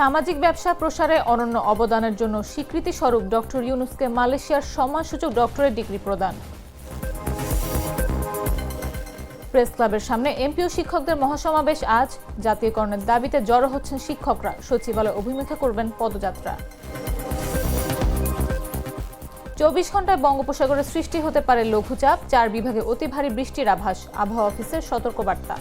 সামাজিক ব্যবসা প্রসারে অনন্য অবদানের জন্য স্বীকৃতি স্বরূপ ডক্টর ইউনুসকে মালয়েশিয়ার সম্মানসূচক ডক্টরেট ডিগ্রি প্রদান। প্রেস ক্লাবের সামনে এমপিও শিক্ষকদের মহাসমাবেশ আজ। জাতীয়করণের দাবিতে জড়ো হচ্ছেন শিক্ষকরা। সচিবালয় অভিমুখে করবেন পদযাত্রা। 24 ঘন্টায় বঙ্গোপসাগরে সৃষ্টি হতে পারে লঘুচাপ, 4 বিভাগে অতি ভারী বৃষ্টির আভাস। আবহাওয়া অফিসের সতর্কবার্তা।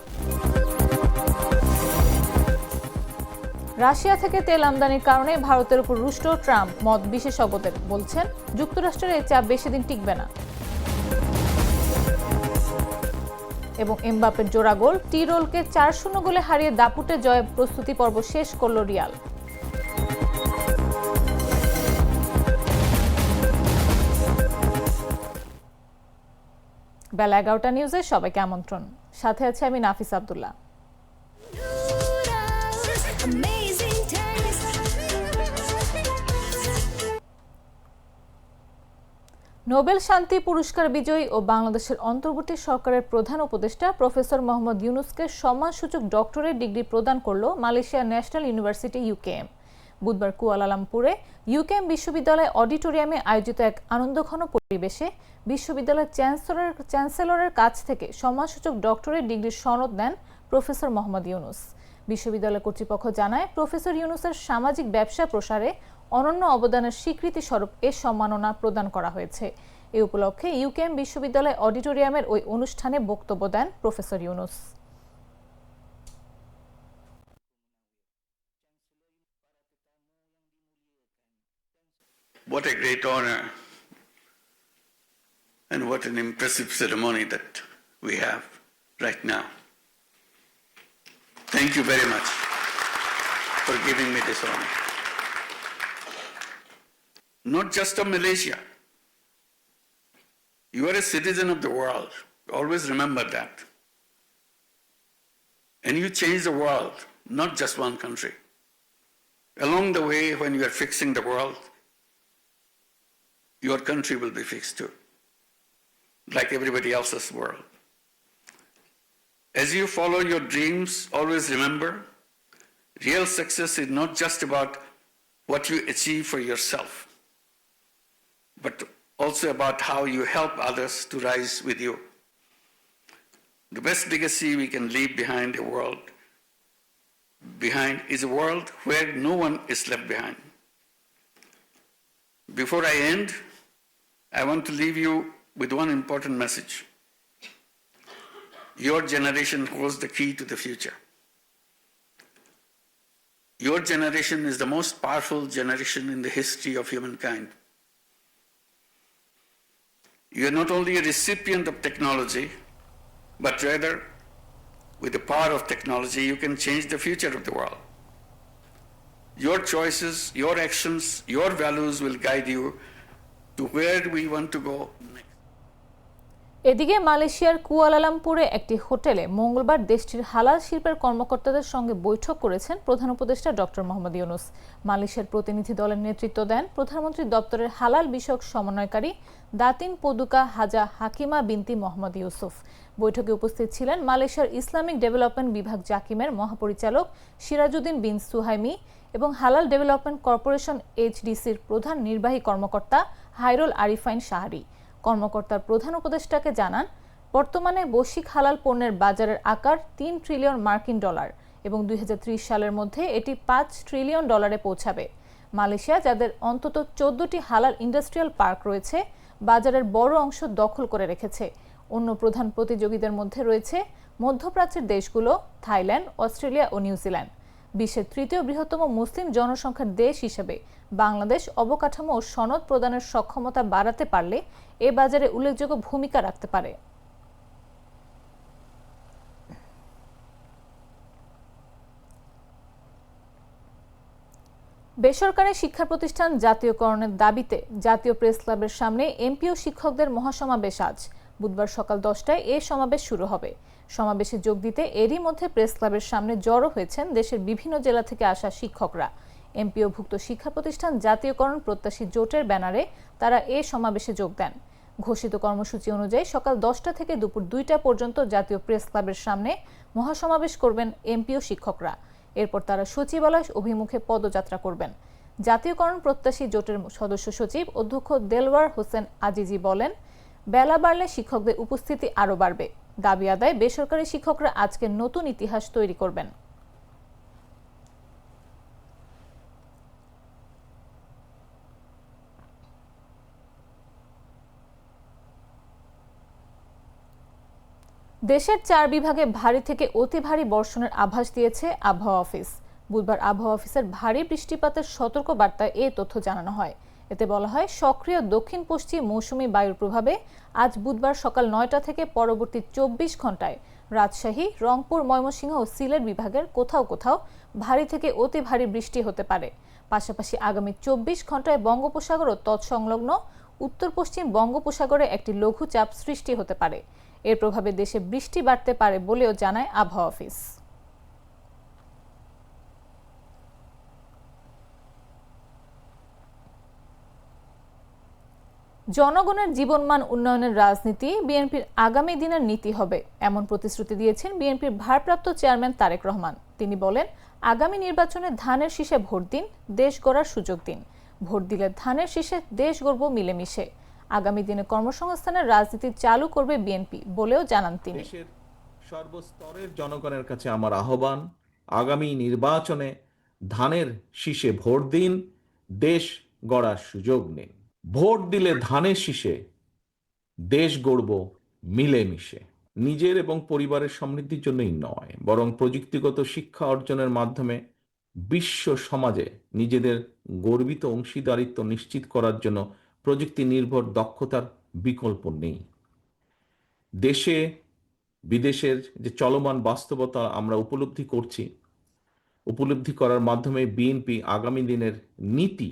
রাশিয়া থেকে তেল আমদানির কারণে ভারতের উপর রুষ্ট ট্রাম্প। মত বিশেষজ্ঞদের, বলছেন যুক্তরাষ্ট্রের এই চাপ বেশি দিন টিকবে না। এবং এমবাপ্পের জোড়া গোল, টিরোলকে 4-0 গোলে হারিয়ে দাপুটে জয়ে প্রস্তুতি পর্ব শেষ করল রিয়াল। বেলা 11টা নিউজে সবাইকে আমন্ত্রণ। সাথে আছে আমি নাফিস আব্দুল্লাহ। নোবেল শান্তি পুরস্কার বিজয়ী ও বাংলাদেশের অন্তর্বর্তী সরকারের প্রধান উপদেষ্টা প্রফেসর মোহাম্মদ ইউনুসকে সম্মানসূচক ডক্টরেট ডিগ্রি প্রদান করল মালয়েশিয়ার ন্যাশনাল ইউনিভার্সিটি ইউকেএম। বুধবার কুয়ালালামপুরে ইউকেএম বিশ্ববিদ্যালয় অডিটোরিয়ামে আয়োজিত এক আনন্দঘন পরিবেশে বিশ্ববিদ্যালয়ের চ্যান্সেলরের কাছ থেকে সম্মানসূচক ডক্টরেট ডিগ্রির সনদ নেন প্রফেসর মোহাম্মদ ইউনুস। বিশ্ববিদ্যালয় কর্তৃপক্ষ জানায়, প্রফেসর ইউনুসের সামাজিক ব্যবসা প্রসারে অনন্য অবদানের স্বীকৃতি স্বরূপ এ সম্মাননা প্রদান করা হয়েছে। এ উপলক্ষে ইউকেএম বিশ্ববিদ্যালয় অডিটোরিয়ামের ওই অনুষ্ঠানে বক্তব্য দেন professor Yunus. What a great honor and what an impressive ceremony that we have right now. Thank you very much for giving me this honor. Not just of Malaysia. You are a citizen of the world. Always remember that. And you change the world, not just one country. Along the way, when you are fixing the world, your country will be fixed too, like everybody else's world. As you follow your dreams, always remember, real success is not just about what you achieve for yourself, but also about how you help others to rise with you. The best legacy we can leave behind is a world where no one is left behind. Before I end, I want to leave you with one important message. Your generation holds the key to the future. Your generation is the most powerful generation in the history of humankind. You are not only a recipient of technology, but rather, with the power of technology, you can change the future of the world. Your choices, your actions, your values will guide you to where we want to go next. এদিকে মালয়েশিয়ার কুয়ালালামপুরে একটি হোটেলে মঙ্গলবার দেশটির হালাল শিল্পের কর্মকর্তাদের সঙ্গে বৈঠক করেছেন প্রধান উপদেষ্টা ডক্টর মোহাম্মদ ইউনুস। মালয়েশিয়ার প্রতিনিধি দলের নেতৃত্ব দেন প্রধানমন্ত্রী দপ্তরের হালাল বিষয়ক সমন্বয়কারী দাতিন পদুকা হাজা হাকিমা বিনতি মোহাম্মদ ইউসুফ। বৈঠকে উপস্থিত ছিলেন মালয়েশিয়ার ইসলামিক ডেভেলপমেন্ট বিভাগ জাকিমের মহাপরিচালক সিরাজউদ্দিন বিন সুহাইমি এবং হালাল ডেভেলপমেন্ট কর্পোরেশন এইচডিসির প্রধান নির্বাহী কর্মকর্তা হাইরুল আরিফাইন শাহরি। কর্মকর্তার প্রধান উপদেষ্টাকে জানান, বর্তমানে বৈশ্বিক হালাল পণ্যের বাজারের আকার 3 ট্রিলিয়ন মার্কিন ডলার এবং 2030 সালের মধ্যে এটি 5 ট্রিলিয়ন ডলারে পৌঁছাবে। মালয়েশিয়া, যাদের অন্তত 14টি হালাল ইন্ডাস্ট্রিয়াল পার্ক রয়েছে, বাজারের বড় অংশ দখল করে রেখেছে। অন্য প্রধান প্রতিযোগীদের মধ্যে রয়েছে মধ্যপ্রাচ্যের দেশগুলো, থাইল্যান্ড, অস্ট্রেলিয়া ও নিউজিল্যান্ড। বিশ্বের তৃতীয় বৃহত্তম মুসলিম জনসংখ্যার দেশ হিসেবে বাংলাদেশ অবকাঠামো ও সনদ প্রদানের সক্ষমতা বাড়াতে পারলে এ বাজারে উল্লেখযোগ্য ভূমিকা রাখতে পারে। বেসরকারি শিক্ষা প্রতিষ্ঠান জাতীয়করণের দাবিতে জাতীয় প্রেস ক্লাবের সামনে এমপিও শিক্ষকদের মহাসমাবেশ আজ। বুধবার সকাল 10টায় এ সমাবেশ শুরু হবে। সমাবেশে যোগ দিতে এরই মধ্যে প্রেস ক্লাবের সামনে জড়ো হয়েছেন দেশের বিভিন্ন জেলা থেকে আসা শিক্ষকরা। এমপিওভুক্ত শিক্ষা প্রতিষ্ঠান জাতীয়করণ প্রত্যাশী জোটের ব্যানারে তারা এ সমাবেশে যোগ দেন। ঘোষিত কর্মসূচি অনুযায়ী সকাল 10টা থেকে দুপুর 2টা পর্যন্ত জাতীয় প্রেস ক্লাবের সামনে মহাসমাবেশ করবেন এমপিও শিক্ষকরা। এরপর তারা সচিবালয় অভিমুখে পদযাত্রা করবেন। জাতীয়করণ প্রত্যাশী জোটের সদস্য সচিব অধ্যক্ষ দেলওয়ার হোসেন আজিজি বলেন, বেলা বাড়লে শিক্ষকদের উপস্থিতি আরও বাড়বে। দাবি আদায় বেসরকারি শিক্ষকরা আজকে নতুন ইতিহাস তৈরি করবেন। দেশের 4 বিভাগে ভারী থেকে অতি ভারী বর্ষণের আভাস দিয়েছে আবহাওয়া অফিস। বুধবার আবহাওয়া অফিসের ভারী বৃষ্টিপাতের সতর্ক বার্তায় এই তথ্য জানানো হয়। এতে বলা হয়, সক্রিয় দক্ষিণ পশ্চিম মৌসুমী বায়ুর প্রভাবে আজ বুধবার সকাল 9টা থেকে পরবর্তী 24 ঘন্টায় রাজশাহী, রংপুর, ময়মনসিংহ ও সিলেট বিভাগের কোথাও কোথাও ভারী থেকে অতি ভারী বৃষ্টি হতে পারে। পাশাপাশি আগামী 24 ঘন্টায় বঙ্গোপসাগর ও তৎসংলগ্ন উত্তর পশ্চিম বঙ্গোপসাগরে একটি লঘুচাপ সৃষ্টি হতে পারে। এর প্রভাবে দেশে বৃষ্টি বাড়তে পারে বলেও জানায় আবহাওয়া অফিস। জনগণের জীবনমান উন্নয়নের রাজনীতি বিএনপির আগামী দিনের নীতি হবে, এমন প্রতিশ্রুতি দিয়েছেন বিএনপির ভারপ্রাপ্ত চেয়ারম্যান তারেক রহমান। তিনি বলেন, আগামী নির্বাচনে ধানের শীষে ভোট দিন, দেশ গড়ার সুযোগ দিন। ভোট দিলে ধানের শীষে দেশ গড়ব মিলেমিশে। আগামী দিনে কর্মসংস্থানের রাজনীতি চালু করবে বিএনপি বলেও জানান তিনি। দেশের সর্বস্তরের জনগণের কাছে আমার আহ্বান, আগামী নির্বাচনে ধানের শীষে ভোট দিন, দেশ গড়ার সুযোগ নিন। ভোট দিলে ধানের শীষে দেশ গড়ব মিলেমিশে। নিজের এবং পরিবারের সমৃদ্ধির জন্যই নয়, বরং প্রযুক্তিগত শিক্ষা অর্জনের মাধ্যমে বিশ্ব সমাজে নিজেদের গর্বিত অংশীদারিত্ব নিশ্চিত করার জন্য প্রযুক্তি নির্ভর দক্ষতার বিকল্প নেই। দেশে বিদেশের যে চলমান বাস্তবতা আমরা উপলব্ধি করার মাধ্যমে বিএনপি আগামী দিনের নীতি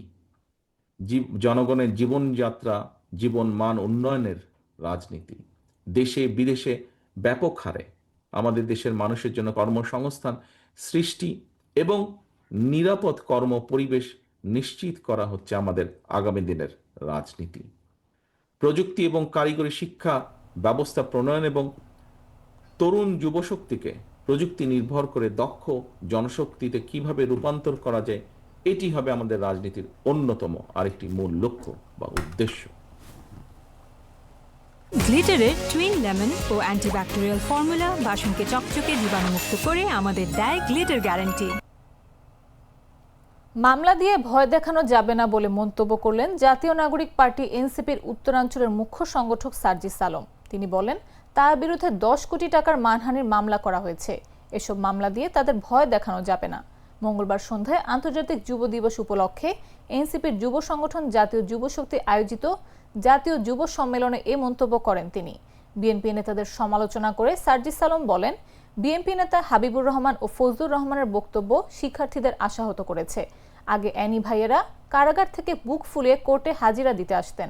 জনগণের জীবনযাত্রা, জীবন মান উন্নয়নের রাজনীতি। দেশে বিদেশে ব্যাপক হারে আমাদের দেশের মানুষের জন্য কর্মসংস্থান সৃষ্টি এবং নিরাপদ কর্ম পরিবেশ নিশ্চিত করা হচ্ছে আমাদের আগামী দিনের রাজনীতি। প্রযুক্তি এবং কারিগরি শিক্ষা ব্যবস্থা প্রণয়ন এবং তরুণ যুবশক্তিকে প্রযুক্তি নির্ভর করে দক্ষ জনশক্তিতে কিভাবে রূপান্তর করা যায়, এটি হবে আমাদের রাজনীতির অন্যতম আরেকটি মূল লক্ষ্য বা উদ্দেশ্য। গ্লিটারের টুইন লেমন ও অ্যান্টিব্যাকটেরিয়াল ফর্মুলা বাসনকে চকচকে জীবাণুমুক্ত করে আমাদের দেয় গ্লিটার গ্যারান্টি। মামলা দিয়ে ভয় দেখানো যাবে না বলে মন্তব্য করলেন জাতীয় নাগরিক পার্টি এনসিপির উত্তরাঞ্চলের মুখ্য সংগঠক সার্জিস আলম। তিনি বলেন, তার বিরুদ্ধে 10 কোটি টাকার মানহানির মামলা করা হয়েছে। এসব মামলা দিয়ে তাদের ভয় দেখানো যাবে না। মঙ্গলবার সন্ধ্যায় আন্তর্জাতিক যুব দিবস উপলক্ষে এনসিপির যুব সংগঠন জাতীয় যুব শক্তি আয়োজিত জাতীয় যুব সম্মেলনে এ মন্তব্য করেন তিনি। বিএনপি নেতাদের সমালোচনা করে সার্জিস আলম বলেন, বিএনপি নেতা হাবিবুর রহমান ও ফজলুর রহমানের বক্তব্য শিক্ষার্থীদের আশাহত করেছে। আগে অ্যানি ভাইয়েরা কারাগার থেকে বুক ফুলিয়ে কোর্টে হাজিরা দিতে আসতেন।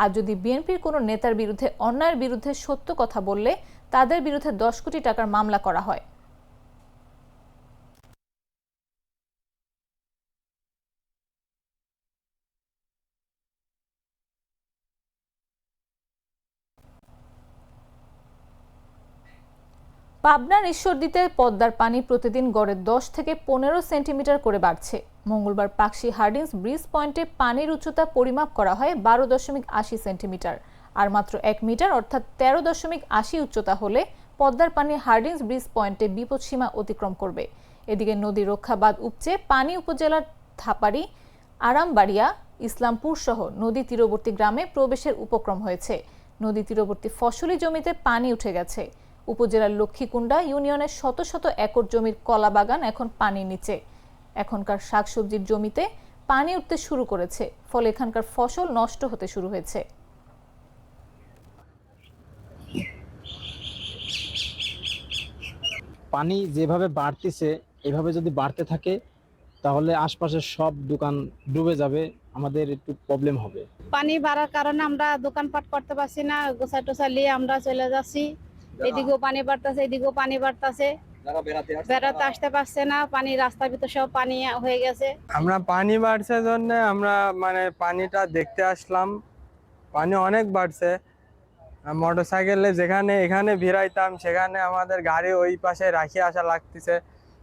আর যদি বিএনপির কোনো নেতার বিরুদ্ধে অন্যায়ের বিরুদ্ধে সত্য কথা বললে তাদের বিরুদ্ধে 10 কোটি টাকার মামলা করা হয়। পাবনার ঈশ্বরদীতে পদ্মার পানি প্রতিদিন গড়ে 10 থেকে 15 সেন্টিমিটার করে বাড়ছে। মঙ্গলবার পাকশী হার্ডিন্স ব্রিজ পয়েন্টে পানির উচ্চতা পরিমাপ করা হয় 12.80 সেন্টিমিটার। আর মাত্র 1 মিটার অর্থাৎ 13.80 উচ্চতা হলে পদ্মার পানি হার্ডিন্স ব্রিজ পয়েন্টে বিপদসীমা অতিক্রম করবে। এদিকে নদী রক্ষা বাঁধ উপচে পানি উপজেলার থাপাড়ি, আরামবাড়িয়া, ইসলামপুর সহ নদী তীরবর্তী গ্রামে প্রবেশের উপক্রম হয়েছে। নদী তীরবর্তী ফসলি জমিতে পানি উঠে গেছে। উপজেলার লক্ষ্মীকুণ্ডা ইউনিয়নের শত শত একর জমির কলা বাগান এখন পানির নিচে। এখনকার শাকসবজির জমিতে পানি উঠতে শুরু করেছে, ফলে এখানকার ফসল নষ্ট হতে শুরু হয়েছে। পানি যেভাবে বাড়তেছে এভাবে যদি বাড়তে থাকে তাহলে আশপাশের সব দোকান ডুবে যাবে, আমাদের একটু প্রবলেম হবে। পানি বাড়ার কারণে আমরা দোকানপাট করতে পারছি না, গোছা টোসা নিয়ে আমরা চলে যাচ্ছি। এদিকেও পানি বাড়তেছে, এদিকেও পানি বাড়তেছে, বেড়াতে আসতে পারছে না, পানি রাস্তার ভিতর সব পানি হয়ে গেছে। আমরা পানি বাড়ছে জন্য আমরা পানিটা দেখতে আসলাম। পানি অনেক বাড়ছে। মোটরসাইকেলে যেখানে এখানে ভিড়াইতাম সেখানে আমাদের গাড়ি ওই পাশে রাখি আসা লাগতেছে।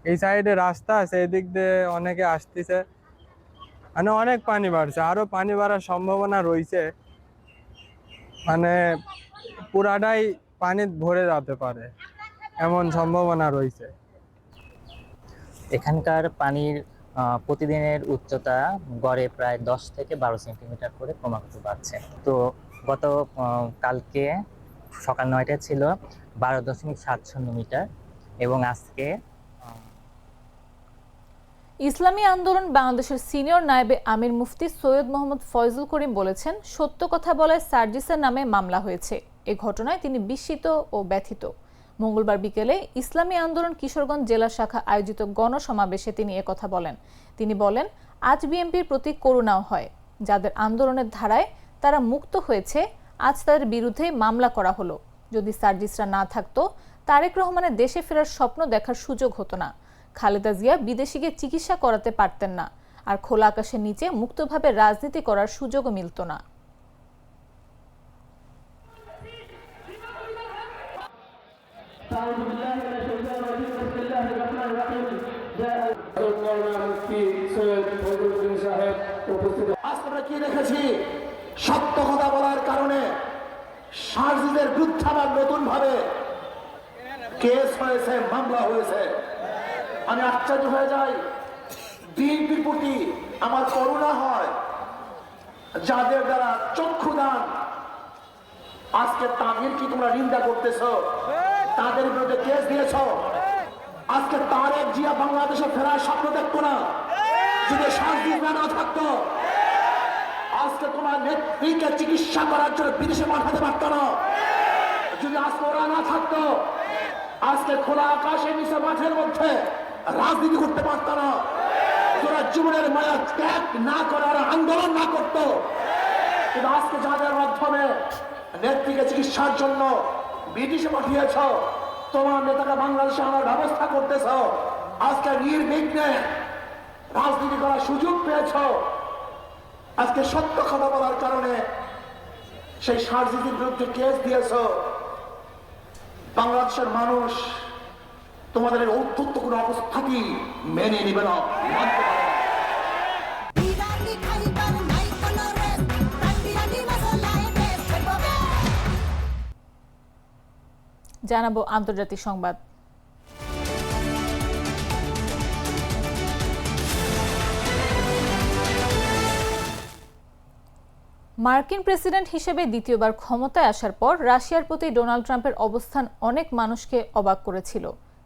এই সাইডে রাস্তা আছে, এদিক দিয়ে অনেকে আসতেছে, মানে অনেক পানি বাড়ছে, আরো পানি বাড়ার সম্ভাবনা রয়েছে, মানে পুরাটাই পানি ভরে যেতে পারে এমন সম্ভাবনা রয়েছে। এখানকার পানির প্রতিদিনের উচ্চতা গড়ে প্রায় 10 থেকে 12 সেন্টিমিটার করে ক্রমাগত বাড়ছে। তো গত কালকে সকাল 9টায় ছিল 12.70 মিটার এবং আজকে ইসলামী আন্দোলন বাংলাদেশের সিনিয়র নায়েবে আমির মুফতি সৈয়দ মোহাম্মদ ফয়জুল করিম বলেছেন, সত্য কথা বলায় সার্জিসের নামে মামলা হয়েছে। এ ঘটনায় তিনি বিস্মিত ও ব্যথিত। মঙ্গলবার বিকেলে ইসলামী আন্দোলন কিশোরগঞ্জ জেলা শাখা আয়োজিত গণসমাবেশে তিনি একথা বলেন। তিনি বলেন, আজ বিএনপির প্রতি করুণাও হয়। যাদের আন্দোলনের ধারায় তারা মুক্ত হয়েছে, আজ তাদের বিরুদ্ধে মামলা করা হলো। যদি সার্জিসরা না থাকতো, তারেক রহমানের দেশে ফেরার স্বপ্ন দেখার সুযোগ হতো না। খালেদা জিয়া বিদেশে গিয়ে চিকিৎসা করাতে পারতেন না, আর খোলা আকাশের নিচে মুক্তভাবে রাজনীতি করার সুযোগও মিলত না। আমরা কি দেখেছি, সত্য কথা বলার কারণে সার্জিদের বিরুদ্ধে আবার নতুন ভাবে কেস হয়েছে, মামলা হয়েছে। আমি আশ্চর্য হয়ে যাই, বিএনপির প্রতি আমার করুণা হয়, যাদের দ্বারা চক্ষুদান আজকে তাদের কি তোমরা নিন্দা করতেছ, তাদের বিরুদ্ধে কেস দিয়েছ। আজকে তারেক জিয়া বাংলাদেশে ফেরার স্বপ্ন দেখতো না যদি সার্জিস না থাকতো। আজকে তোমার নেত্রীকে চিকিৎসা করার জন্য বিদেশে পাঠাতে পারত না যদি আজকে ওরা না থাকতো। আজকে খোলা আকাশের নিচে মাঠের মধ্যে রাজনীতি করতে পারত না। তোরা জীবনের মায়া ত্যাগ না করার আন্দোলন না করতো। কিন্তু আজকে যাদের মাধ্যমে নেত্রীকে চিকিৎসার জন্য বিদেশে পাঠিয়েছ, তোমার নেতারা বাংলাদেশে আনার ব্যবস্থা করতেছ, আজকে নির্বিঘ্নে রাজনীতি করার সুযোগ পেয়েছ। আজকে সত্য কথা বলার কারণে সেই সার্জিদের বিরুদ্ধে কেস দিয়েছ। বাংলাদেশের মানুষ তোমাদের এই ঔদ্ধত্য কোনো অবস্থাতেই মেনে নিবে না, মানতে পারে না। জানাবো আন্তর্জাতিক সংবাদ। মার্কিন প্রেসিডেন্ট হিসেবে দ্বিতীয়বার ক্ষমতায় আসার পর রাশিয়ার প্রতি ডোনাল্ড ট্রাম্পের অবস্থান অনেক মানুষকে অবাক করেছিল।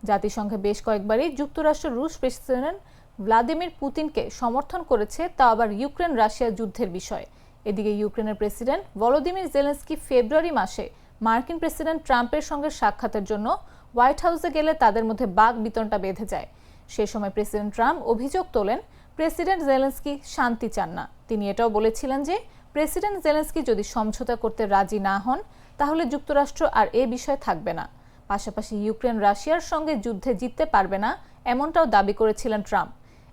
জাতিসংঘে বেশ কয়েকবারই যুক্তরাষ্ট্র রুশ প্রেসিডেন্ট ভ্লাদিমির পুতিনকে সমর্থন করেছে, তা আবার ইউক্রেন রাশিয়া যুদ্ধের বিষয়। এদিকে ইউক্রেনের প্রেসিডেন্ট ভলোদিমির জেলেনস্কি ফেব্রুয়ারি মাসে মার্কিন প্রেসিডেন্ট ট্রাম্পের সঙ্গে সাক্ষাতের জন্য হোয়াইট হাউসে গেলে তাদের মধ্যে বাক বিতণ্ডা বেঁধে যায়। সে সময় প্রেসিডেন্ট ট্রাম্প অভিযোগ তোলেন, প্রেসিডেন্ট জেলেনস্কি শান্তি চান না। তিনি এটাও বলেছিলেন যে প্রেসিডেন্ট জেলেনস্কি যদি সমঝোতা করতে রাজি না হন, তাহলে যুক্তরাষ্ট্র আর এ বিষয়ে থাকবে না। পাশাপাশি ইউক্রেন রাশিয়ার সঙ্গে যুদ্ধে জিততে পারবে না, এমনটাও দাবি করেছিলেন ট্রাম্প।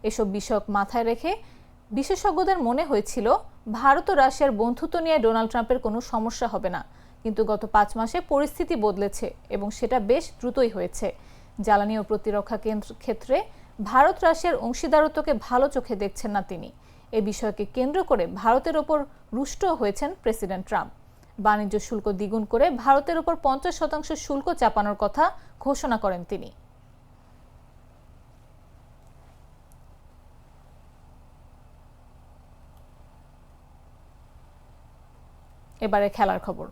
এসব বিষয় মাথায় রেখে বিশেষজ্ঞদের মনে হয়েছিল ভারত ও রাশিয়ার বন্ধুত্ব নিয়ে ডোনাল্ড ট্রাম্পের কোনো সমস্যা হবে না। কিন্তু গত 5 মাসে পরিস্থিতি বদলেছে এবং সেটা বেশ দ্রুতই হয়েছে। জ্বালানি ও প্রতিরক্ষা ক্ষেত্রে ভারত রাশিয়ার অংশীদারত্বকে ভালো চোখে দেখছেন না তিনি। এ বিষয়কে কেন্দ্র করে ভারতের ওপর রুষ্ট হয়েছেন প্রেসিডেন্ট ট্রাম্প। বাণিজ্য শুল্ক দ্বিগুণ করে ভারতের ওপর 50% শুল্ক চাপানোর কথা ঘোষণা করেন তিনি। এবারে খেলার খবর।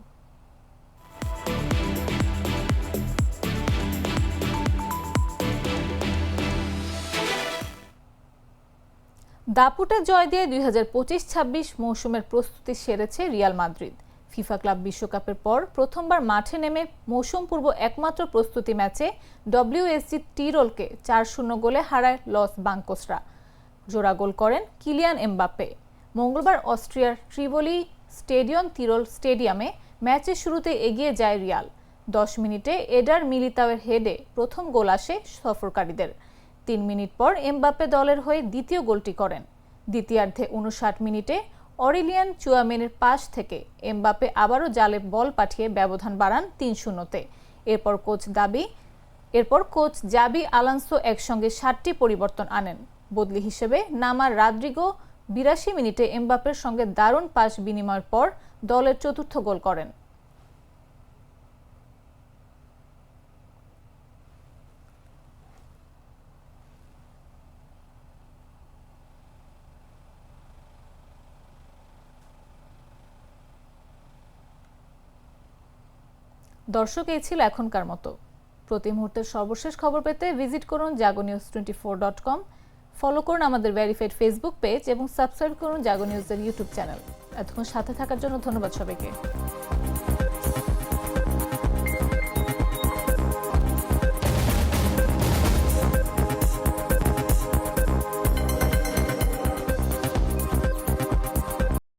দাপুটে জয় দিয়ে 2025-26 মৌসুমের প্রস্তুতি সেরেছে রিয়াল মাদ্রিদ। ফিফা ক্লাব বিশ্বকাপের পর প্রথমবার মাঠে নেমে মৌসুম পূর্ব একমাত্র প্রস্তুতি ম্যাচে ডব্লিউএসজি টিরোলকে 4-0 গোলে হারায় লস বাঙ্কোসরা। জোড়া গোল করেন কিলিয়ান এমবাপ্পে। মঙ্গলবার অস্ট্রিয়ার ট্রিভোলি স্টেডিয়াম তিরোল স্টেডিয়ামে ম্যাচের শুরুতে এগিয়ে যায় রিয়াল। 10 মিনিটে এডার মিলিতাওয়ের হেডে প্রথম গোল আসে সফরকারীদের। 3 মিনিট পর এমবাপ্পে দলের হয়ে দ্বিতীয় গোলটি করেন। দ্বিতীয়ার্ধে 59 মিনিটে অরিলিয়ান চুয়ামেনের পাস থেকে এমবাপ্পে আবারও জালে বল পাঠিয়ে ব্যবধান বাড়ান 3-0-তে। এরপর কোচ দাবি এরপর কোচ জাবি আলানসো একসঙ্গে 7টি পরিবর্তন আনেন। বদলি হিসেবে নামা রদ্রিগো 82 মিনিটে এমবাপ্পের সঙ্গে দারুণ পাস বিনিময়ের পর দলের চতুর্থ গোল করেন। দর্শক, এই ছিল এখনকার মতো। প্রতি মুহূর্তের সর্বশেষ খবর পেতে ভিজিট করুন jagonews24.com, ফলো করুন আমাদের ভেরিফাইড ফেসবুক পেজ এবং সাবস্ক্রাইব করুন জাগো নিউজের ইউটিউব চ্যানেল। এতক্ষণ সাথে থাকার জন্য ধন্যবাদ সবাইকে।